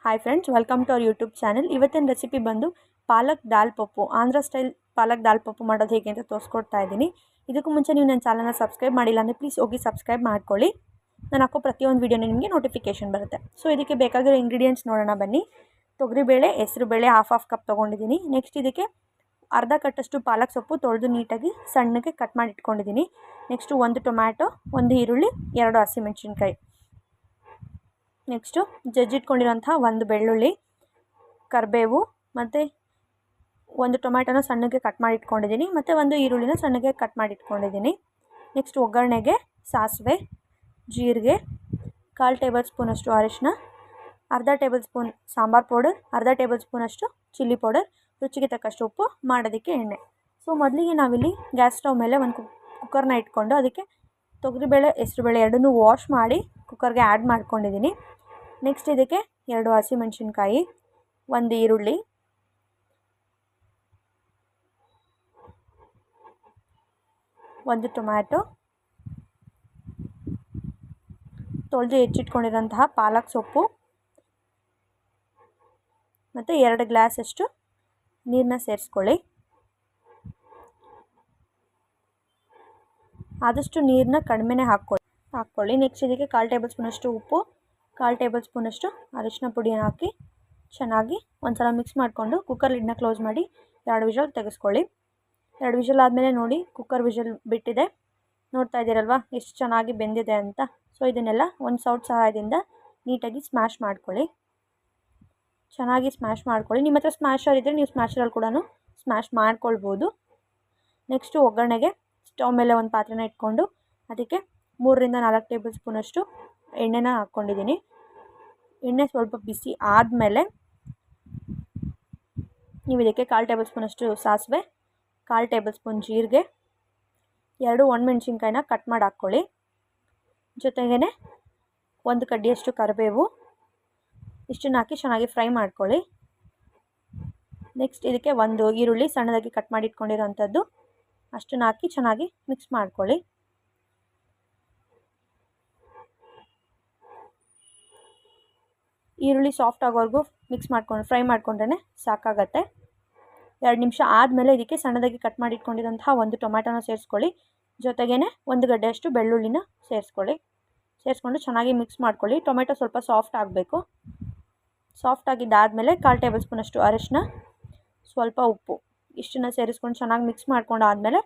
Hi friends, welcome to our YouTube channel. ಇವತ್ತಿನ recipe ಬಂದು palak dal pappu, Andhra style palak dal pappu ಮಾಡೋದು ಹೇಗೆ ಅಂತ ತೋರಿಸ್ಕೊಡ್ತಾ ಇದ್ದೀನಿ. ಇದಕ್ಕೂ ಮುಂಚೆ ನೀವು ನನ್ನ ಚಾನಲ್ನ ಸಬ್ಸ್ಕ್ರೈಬ್ ಮಾಡಿಲ್ಲ ಅಂದರೆ ಪ್ಲೀಸ್ ಹೋಗಿ ಸಬ್ಸ್ಕ್ರೈಬ್ ಮಾಡ್ಕೊಳ್ಳಿ. ನಾನು ಹಾಕೋ ಪ್ರತಿಯೊಂದು ವೀಡಿಯೋನ ನಿಮಗೆ ನೋಟಿಫಿಕೇಷನ್ ಬರುತ್ತೆ. ಸೊ ಇದಕ್ಕೆ ಬೇಕಾಗಿರೋ ಇಂಗ್ರೀಡಿಯೆಂಟ್ಸ್ ನೋಡೋಣ ಬನ್ನಿ. ತೊಗರಿಬೇಳೆ, ಹೆಸರುಬೇಳೆ ಹಾಫ್ ಕಪ್ ತೊಗೊಂಡಿದ್ದೀನಿ. ನೆಕ್ಸ್ಟ್ ಇದಕ್ಕೆ ಅರ್ಧ ಕಟ್ಟಷ್ಟು ಪಾಲಕ್ ಸೊಪ್ಪು ತೊಳೆದು ನೀಟಾಗಿ ಸಣ್ಣಗೆ ಕಟ್ ಮಾಡಿ ಇಟ್ಕೊಂಡಿದ್ದೀನಿ. ನೆಕ್ಸ್ಟು 1 ಟೊಮ್ಯಾಟೊ, 1 ಈರುಳ್ಳಿ, 2 ಹಸಿಮೆಣಸಿನ್ಕಾಯಿ. ನೆಕ್ಸ್ಟು ಜಜ್ಜಿಟ್ಕೊಂಡಿರೋಂಥ 1 ಬೆಳ್ಳುಳ್ಳಿ, ಕರಿಬೇವು ಮತ್ತು 1 ಟೊಮ್ಯಾಟೊನ ಸಣ್ಣಗೆ ಕಟ್ ಮಾಡಿ ಇಟ್ಕೊಂಡಿದ್ದೀನಿ ಮತ್ತು 1 ಈರುಳ್ಳಿನ ಸಣ್ಣಗೆ ಕಟ್ ಮಾಡಿ ಇಟ್ಕೊಂಡಿದ್ದೀನಿ. ನೆಕ್ಸ್ಟ್ ಒಗ್ಗರಣೆಗೆ ಸಾಸಿವೆ, ಜೀರಿಗೆ, 1/4 ಟೇಬಲ್ ಸ್ಪೂನಷ್ಟು ಅರಿಶಿನ, ಅರ್ಧ ಟೇಬಲ್ ಸ್ಪೂನ್ ಸಾಂಬಾರು ಪೌಡರ್, ಅರ್ಧ ಟೇಬಲ್ ಸ್ಪೂನಷ್ಟು ಚಿಲ್ಲಿ ಪೌಡರ್, ರುಚಿಗೆ ತಕ್ಕಷ್ಟು ಉಪ್ಪು, ಮಾಡೋದಕ್ಕೆ ಎಣ್ಣೆ. ಸೊ ಮೊದಲಿಗೆ ನಾವಿಲ್ಲಿ ಗ್ಯಾಸ್ ಸ್ಟವ್ ಮೇಲೆ ಒಂದು ಕುಕ್ಕರ್ನ ಇಟ್ಕೊಂಡು ಅದಕ್ಕೆ ತೊಗರಿಬೇಳೆ, ಹೆಸರುಬೇಳೆ ಎರಡನ್ನೂ ವಾಶ್ ಮಾಡಿ ಕುಕ್ಕರ್ಗೆ ಆ್ಯಡ್ ಮಾಡ್ಕೊಂಡಿದ್ದೀನಿ. ನೆಕ್ಸ್ಟ್ ಇದಕ್ಕೆ 2 ಹಸಿಮೆಣಸಿನ್ಕಾಯಿ, 1 ಈರುಳ್ಳಿ, 1 ಟೊಮ್ಯಾಟೊ, ತೊಳೆದು ಹೆಚ್ಚಿಟ್ಕೊಂಡಿರೋಂತಹ ಪಾಲಕ್ ಸೊಪ್ಪು ಮತ್ತು 2 ಗ್ಲಾಸಷ್ಟು ನೀರನ್ನ ಸೇರಿಸ್ಕೊಳ್ಳಿ. ಆದಷ್ಟು ನೀರನ್ನ ಕಡಿಮೆನೇ ಹಾಕ್ಕೊಳ್ಳಿ. ನೆಕ್ಸ್ಟ್ ಇದಕ್ಕೆ 1/4 ಟೇಬಲ್ ಸ್ಪೂನಷ್ಟು ಉಪ್ಪು, 1/4 ಟೇಬಲ್ ಸ್ಪೂನಷ್ಟು ಅರಿಶಿನ ಪುಡಿಯನ್ನು ಹಾಕಿ ಚೆನ್ನಾಗಿ ಒಂದು ಸಲ ಮಿಕ್ಸ್ ಮಾಡಿಕೊಂಡು ಕುಕ್ಕರ್ ಲಿಡ್ನ ಕ್ಲೋಸ್ ಮಾಡಿ 2 ವಿಷಲ್ ತೆಗೆಸ್ಕೊಳ್ಳಿ. 2 ವಿಷಲ್ ಆದಮೇಲೆ ನೋಡಿ, ಕುಕ್ಕರ್ ವಿಷಲ್ ಬಿಟ್ಟಿದೆ, ನೋಡ್ತಾ ಇದ್ದೀರಲ್ವ ಎಷ್ಟು ಚೆನ್ನಾಗಿ ಬೆಂದಿದೆ ಅಂತ. ಸೊ ಇದನ್ನೆಲ್ಲ ಒಂದು ಸೌಟ್ ಸಹಾಯದಿಂದ ನೀಟಾಗಿ ಸ್ಮ್ಯಾಶ್ ಮಾಡ್ಕೊಳ್ಳಿ. ಚೆನ್ನಾಗಿ ಸ್ಮ್ಯಾಶ್ ಮಾಡ್ಕೊಳ್ಳಿ. ನಿಮ್ಮ ಹತ್ರ ಸ್ಮ್ಯಾಶರ್ ಇದ್ದರೆ ನೀವು ಸ್ಮ್ಯಾಶರಲ್ಲಿ ಕೂಡ ಸ್ಮ್ಯಾಶ್ ಮಾಡ್ಕೊಳ್ಬೋದು. ನೆಕ್ಸ್ಟು ಒಗ್ಗರಣೆಗೆ ಸ್ಟವ್ ಮೇಲೆ ಒಂದು ಪಾತ್ರೆನ ಇಟ್ಕೊಂಡು ಅದಕ್ಕೆ 3 ರಿಂದ 4 ಟೇಬಲ್ ಸ್ಪೂನಷ್ಟು ಎಣ್ಣೆನ ಹಾಕ್ಕೊಂಡಿದ್ದೀನಿ. ಎಣ್ಣೆ ಸ್ವಲ್ಪ ಬಿಸಿ ಆದಮೇಲೆ ನೀವು ಇದಕ್ಕೆ 1/4 ಟೇಬಲ್ ಸ್ಪೂನಷ್ಟು ಸಾಸಿವೆ, 1/4 ಟೇಬಲ್ ಸ್ಪೂನ್ ಜೀರಿಗೆ, 2 ಒಣಮೆಣ್ಸಿನ್ಕಾಯಿನ ಕಟ್ ಮಾಡಿ ಹಾಕ್ಕೊಳ್ಳಿ. ಜೊತೆಗೇ 1 ಕಡ್ಡಿಯಷ್ಟು ಕರಿಬೇವು, ಇಷ್ಟನ್ನು ಹಾಕಿ ಚೆನ್ನಾಗಿ ಫ್ರೈ ಮಾಡ್ಕೊಳ್ಳಿ. ನೆಕ್ಸ್ಟ್ ಇದಕ್ಕೆ 1 ಈರುಳ್ಳಿ ಸಣ್ಣದಾಗಿ ಕಟ್ ಮಾಡಿ ಇಟ್ಕೊಂಡಿರೋಂಥದ್ದು, ಅಷ್ಟನ್ನು ಹಾಕಿ ಚೆನ್ನಾಗಿ ಮಿಕ್ಸ್ ಮಾಡ್ಕೊಳ್ಳಿ. ಈರುಳ್ಳಿ ಸಾಫ್ಟ್ ಆಗೋವರೆಗೂ ಫ್ರೈ ಮಾಡ್ಕೊಂಡ್ರೆ ಸಾಕಾಗತ್ತೆ. 2 ನಿಮಿಷ ಆದಮೇಲೆ ಇದಕ್ಕೆ ಸಣ್ಣದಾಗಿ ಕಟ್ ಮಾಡಿ ಇಟ್ಕೊಂಡಿರೋಂತಹ 1 ಟೊಮ್ಯಾಟೊನ ಸೇರಿಸ್ಕೊಳ್ಳಿ. ಜೊತೆಗೇ 1 ಗಡ್ಡೆಯಷ್ಟು ಬೆಳ್ಳುಳ್ಳಿನ ಸೇರಿಸ್ಕೊಂಡು ಚೆನ್ನಾಗಿ ಮಿಕ್ಸ್ ಮಾಡ್ಕೊಳ್ಳಿ. ಟೊಮೆಟೊ ಸ್ವಲ್ಪ ಸಾಫ್ಟ್ ಆಗಬೇಕು. ಸಾಫ್ಟ್ ಆಗಿದ್ದಾದಮೇಲೆ 1/4 ಟೇಬಲ್ ಸ್ಪೂನಷ್ಟು ಅರಿಶಿನ, ಸ್ವಲ್ಪ ಉಪ್ಪು, ಇಷ್ಟನ್ನು ಸೇರಿಸ್ಕೊಂಡು ಚೆನ್ನಾಗಿ ಮಿಕ್ಸ್ ಮಾಡ್ಕೊಂಡಾದಮೇಲೆ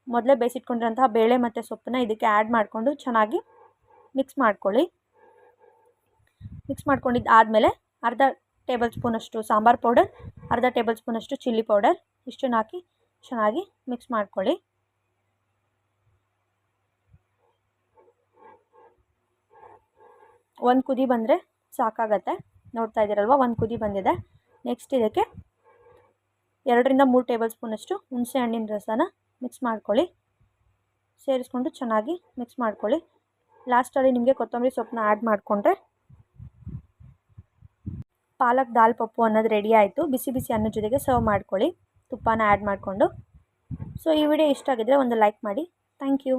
ಮೊದಲೇ ಬೇಯಿಸಿಟ್ಕೊಂಡಿರೋಂತಹ ಬೇಳೆ ಮತ್ತು ಸೊಪ್ಪನ್ನ ಇದಕ್ಕೆ ಆ್ಯಡ್ ಮಾಡಿಕೊಂಡು ಚೆನ್ನಾಗಿ ಮಿಕ್ಸ್ ಮಾಡ್ಕೊಳ್ಳಿ. ಮಿಕ್ಸ್ ಮಾಡ್ಕೊಂಡಿದ್ದಾದಮೇಲೆ ಅರ್ಧ ಟೇಬಲ್ ಸ್ಪೂನಷ್ಟು ಸಾಂಬಾರು ಪೌಡರ್, ಅರ್ಧ ಟೇಬಲ್ ಸ್ಪೂನಷ್ಟು ಚಿಲ್ಲಿ ಪೌಡರ್, ಇಷ್ಟನ್ನು ಹಾಕಿ ಚೆನ್ನಾಗಿ ಮಿಕ್ಸ್ ಮಾಡ್ಕೊಳ್ಳಿ. ಒಂದು ಕುದಿ ಬಂದರೆ ಸಾಕಾಗತ್ತೆ. ನೋಡ್ತಾ ಇದ್ದೀರಲ್ವ, 1 ಕುದಿ ಬಂದಿದೆ. ನೆಕ್ಸ್ಟ್ ಇದಕ್ಕೆ 2 ರಿಂದ 3 ಟೇಬಲ್ ಸ್ಪೂನಷ್ಟು ಹುಣಸೆ ಹಣ್ಣಿನ ರಸನ ಮಿಕ್ಸ್ ಮಾಡ್ಕೊಳ್ಳಿ. ಸೇರಿಸ್ಕೊಂಡು ಚೆನ್ನಾಗಿ ಮಿಕ್ಸ್ ಮಾಡ್ಕೊಳ್ಳಿ. ಲಾಸ್ಟಲ್ಲಿ ನಿಮಗೆ ಕೊತ್ತಂಬರಿ ಸೊಪ್ಪನ್ನ ಆ್ಯಡ್ ಮಾಡಿಕೊಂಡ್ರೆ ಪಾಲಕ್ ದಾಲ್ ಪಪ್ಪು ಅನ್ನೋದು ರೆಡಿ ಆಯಿತು. ಬಿಸಿ ಬಿಸಿ ಅನ್ನದ ಜೊತೆಗೆ ಸರ್ವ್ ಮಾಡ್ಕೊಳ್ಳಿ ತುಪ್ಪನ ಆ್ಯಡ್ ಮಾಡಿಕೊಂಡು. ಸೊ ಈ ವಿಡಿಯೋ ಇಷ್ಟ ಆಗಿದ್ರೆ ಒಂದು ಲೈಕ್ ಮಾಡಿ. Thank you.